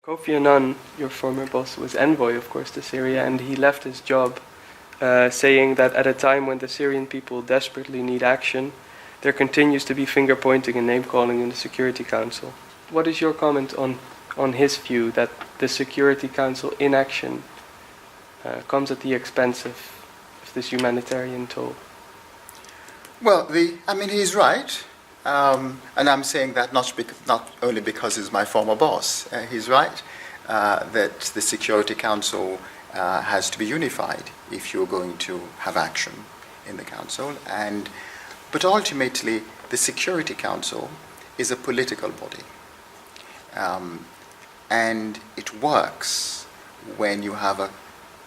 Kofi Annan, your former boss, was envoy, of course, to Syria, and he left his job saying that at a time when the Syrian people desperately need action, there continues to be finger-pointing and name-calling in the Security Council. What is your comment on his view that the Security Council inaction comes at the expense of this humanitarian toll? Well, he's right. And I'm saying that not only because he's my former boss. He's right that the Security Council has to be unified if you're going to have action in the Council. But ultimately, the Security Council is a political body. And it works when you have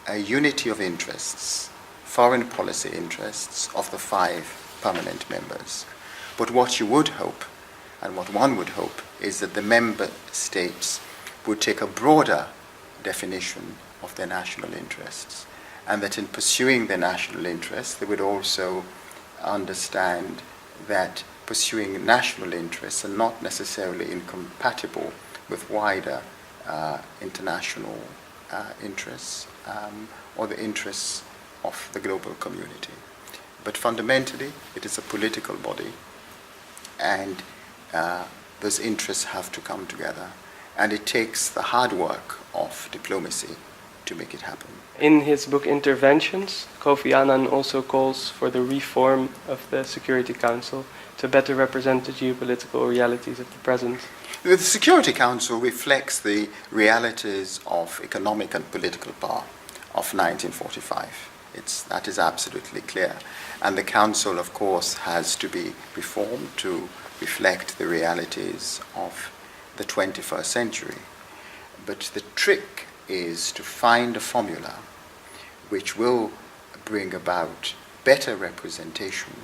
a unity of interests, foreign policy interests of the 5 permanent members. But what you would hope, and what one would hope, is that the member states would take a broader definition of their national interests, and that in pursuing their national interests, they would also understand that pursuing national interests are not necessarily incompatible with wider international interests or the interests of the global community. But fundamentally, it is a political body, and those interests have to come together. And it takes the hard work of diplomacy to make it happen. In his book Interventions, Kofi Annan also calls for the reform of the Security Council to better represent the geopolitical realities of the present. The Security Council reflects the realities of economic and political power of 1945. That is absolutely clear. And the Council, of course, has to be reformed to reflect the realities of the 21st century. But the trick is to find a formula which will bring about better representation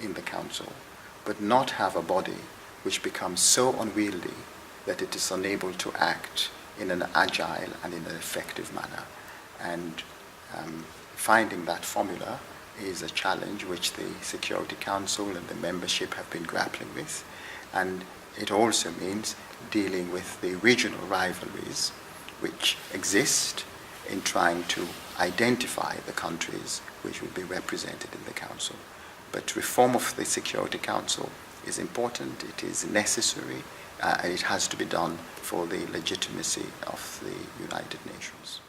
in the Council, but not have a body which becomes so unwieldy that it is unable to act in an agile and in an effective manner. And finding that formula is a challenge which the Security Council and the membership have been grappling with. And it also means dealing with the regional rivalries which exist in trying to identify the countries which will be represented in the Council. But reform of the Security Council is important, it is necessary, and it has to be done for the legitimacy of the United Nations.